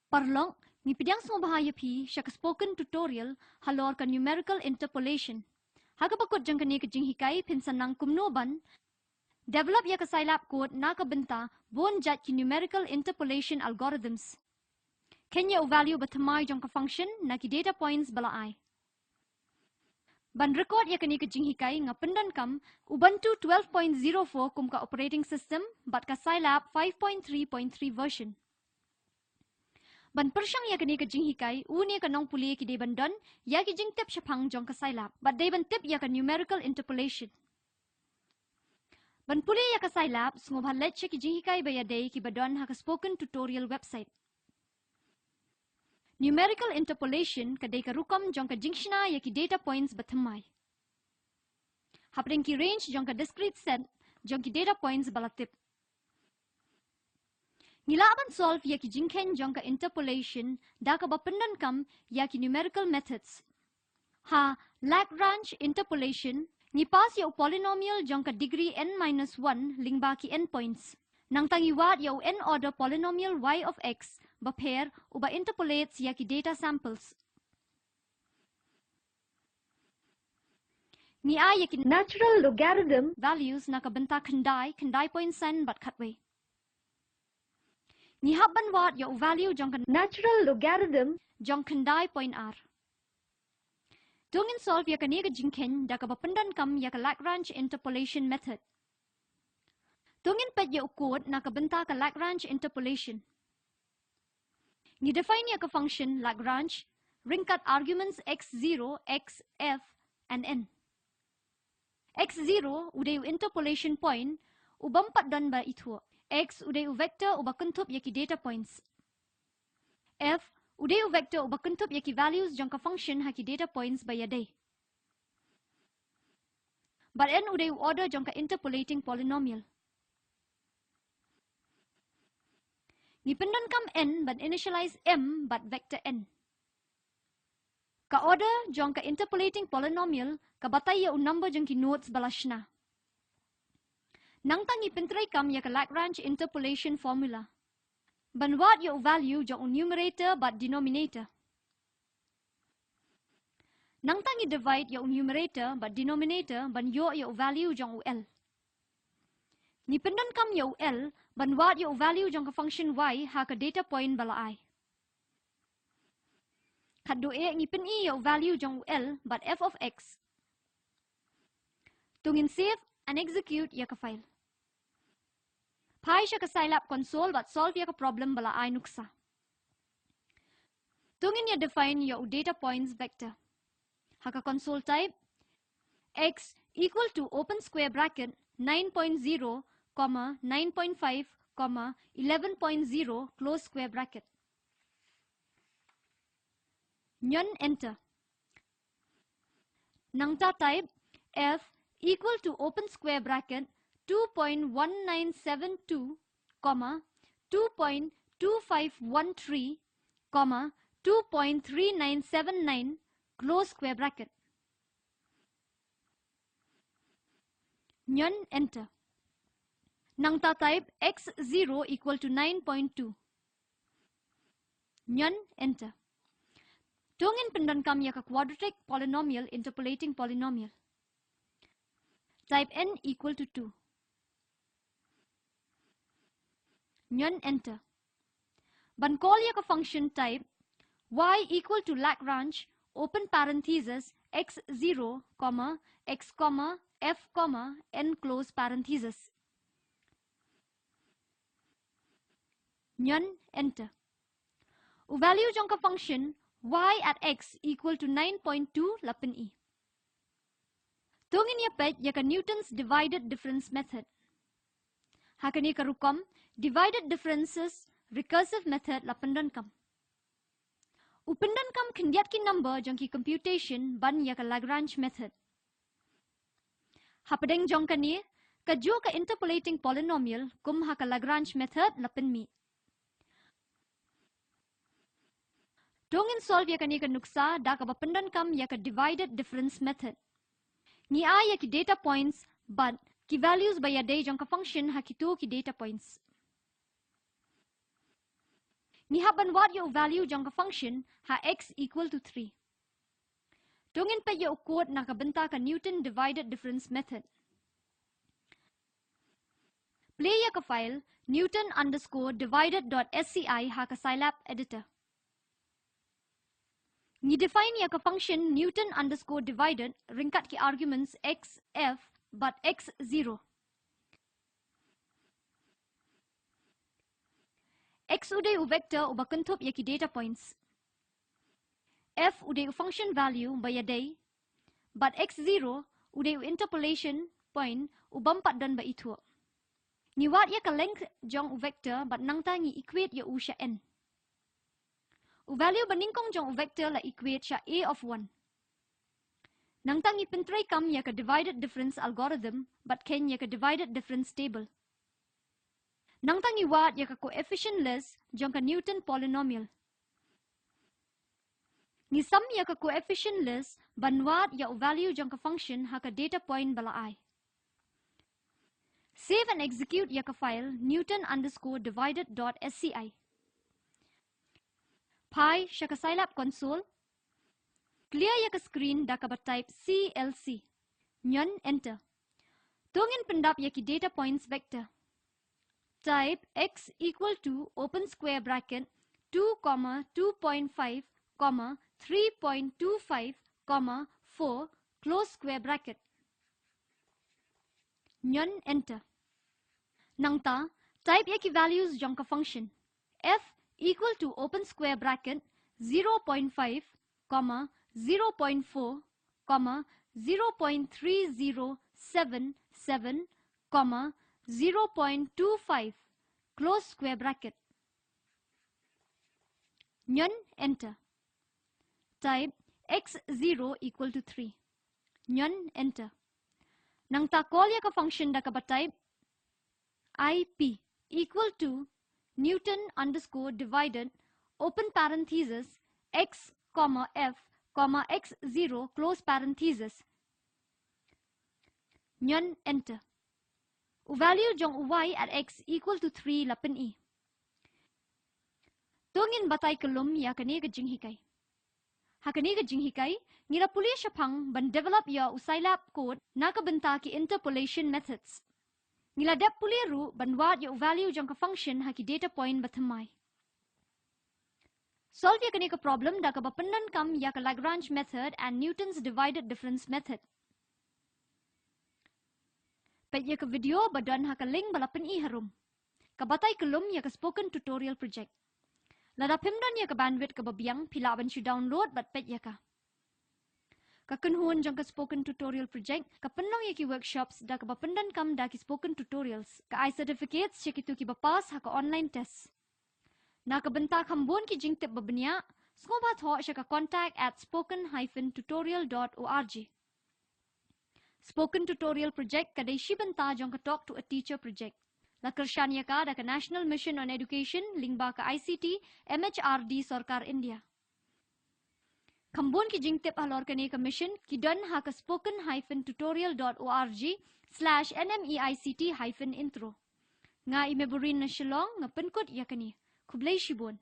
Parlong, ni pidang semua bahaya pi syak spoken tutorial halor ka numerical interpolation. Haga bakot jang kani kajing hikai pinsanang kumnoban, develop ya ka Scilab code na ka benta bon jat ki numerical interpolation algorithms. Kenya u value batamay jang ka function na ki data points balaay. Ban record ya kani kajing hikai nga pendan kam Ubuntu 12.04 kum ka operating system bat ka Scilab 5.3.3 version. Ban persyang ya kani kajing hikai uni ka nong puli ki de bandon ya ki jing tip syapang jong ka Scilab bat de ban tip ya ka numerical interpolation. Ban puli ya ka Scilab sungguh halet siya ki jing hikai baya de ki badon ha ka spoken tutorial website. Numerical interpolation kadai ka rukam jong ka jingshna ya ki data points batamay. Hapring ki range jong ka discrete set jong ki data points balatip. Ngilaban solve ya ki jingken jong ka interpolation da ka bapendan kam ya ki numerical methods. Ha Lagrange interpolation ngipas ya polynomial jong ka degree n-1 lingba ki n points. Nang tangiwat ya n order polynomial y of x ba pair o ba interpolates ya ki data samples. Ni ay ya ki natural logarithm values na kabenta kandai point sen bat katway. Ni habban wat ya value jong ka natural logarithm jong kandai point r. Tungin solve ya ka niga jingken da ka bapendan kam ya ka Lagrange interpolation method. Tungin pet ya code na kabenta ka Lagrange interpolation. Ni define ya ka function Lagrange ringkat arguments x0, x, f, and n. x0 uday interpolation point ubampat don ba ito. X uday vector uba kuntup ya ki data points. F uday vector uba kuntup ya ki values jong ka function ha ki data points ba yaday. But n uday order jong ka interpolating polynomial. Ni pendan kam n but initialize m but vector n. Ka order jong ka interpolating polynomial ka batay ya number jong ki nodes balashna. Nang tangi pintray kam ya ka Lagrange interpolation formula. Banwat ya value jong numerator but denominator. Nang tangi divide ya numerator but denominator ban yo ya value jong l. Ni pendan kam ya l banwat ya value jong ka function y ha ka data point balaay. Kaddo e ngipin i ya value jong l but f of x. Tungin save and execute ya ka file. Pai siya ka Scilab console but solve ya ka problem bala ay nuksa. Tungin ya define ya data points vector. Haka console type x equal to open square bracket 9.0, 9.5, 11.0 close square bracket. Nyon enter. Nangta type f equal to open square bracket 2.1972, 2.2513, 2.3979 close square bracket. Nyon enter. Nangta type x0 equal to 9.2. Nyon enter. Tungin pendan kam ya ka quadratic polynomial interpolating polynomial. Type n equal to 2. Nyon enter. Ban call ya ka function type y equal to Lagrange open parenthesis x0, x, f, n close parenthesis. Nyon enter. U value jong ka function y at x equal to 9.2 lapen i. Tungin ya pet ya ka Newton's divided difference method. Hakani ka rukam divided differences recursive method lapendan kam. Upendan kam kendiat ki number jong ki computation ban ya ka Lagrange method. Hapadeng jong kani ka jo ka interpolating polynomial kum ha ka Lagrange method lapen mi. Tungin solve ya kani ka nuksa da ka bapendan kam ya ka divided difference method. Ni a ya ki data points but ki values baya day jong ka function ha ki tu ki data points. Ngihaban wat yo value jang ka function ha x equal to 3. Tungin pa yo code nakabenta ka Newton divided difference method. Play ya ka file newton_divided.sci ha ka Scilab editor. Ni define ya ka function Newton_divided ringkat ki arguments x, f, but x 0. X uday u vector u bakentup ya ki data points. F uday u function value baya day, but x 0 uday u interpolation point u bampat dan ba itu. Ni wat ya ka length jong u vector but nangta ni equate ya u sya n. U value baningkong jong u vector la equate sya a of 1. Nangta ni pentray kam ya ka divided difference algorithm but ken ya ka divided difference table. Nangta ni wat ya ka coefficient list jong ka Newton polynomial. Ni sum ya ka coefficient list banwat ya u value jong ka function ha ka data point bala I. Save and execute ya ka file Newton_divided.sci. Pi siya ka Scilab console. Clear ya ka screen da ka ba type CLC. Nyon enter. Tungin pendap ya ki data points vector. Type x equal to open square bracket 2, 2.5, 3.25, 4 close square bracket. Nyon enter. Nangta type ya ki values jong ka function. F equal to open square bracket 0.5, 0.4, 0.3077, 0.25 close square bracket. Nyon enter. Type x0 equal to 3. Nyon enter. Nang ta call ya ka function da ka ba type IP equal to Newton_divided open parenthesis x, f, x0 close parenthesis. Nyon enter. U value jong y at x equal to 3 lapen I. Tungin batay kelum ya kani ka jinghikay. Hakani ka jinghikay, ngira puli siya pang ban develop ya u Scilab code nakabenta ki interpolation methods. Ngila dep puli ru ban wat ya u value jong ka function ha ki data point bathamay. Solve ya kani ka problem da ka bapandan kam ya ka Lagrange method and Newton's divided difference method. Pet ya ka video badan ha ka link balapan I harum. Kabatay kelum ya ka spoken tutorial project. Lada pimdan ya ka bandwidth ka babiyang pilaban siya download bat pet ya ka. Kakunhuan jang ka spoken tutorial project, kapanlang ya ki workshops da ka bapandan kam da ki spoken tutorials. Ka I certificates siya kitu ki bapas ha ka online test. Na ka bentak hambun ki jing tip babanya, skobat ho siya ka contact at spoken-tutorial.org. Spoken tutorial project kadai si benta jang ka talk to a teacher project. La kershanya ka da ka National Mission on Education lingba ka ICT MHRD Sarkar India. Kambun ki jingtip halor ka ka mission ki don ha ka spoken-tutorial.org/nmeict-intro. Nga imeburin na shilong nga penkot yakani. Kublay shibon.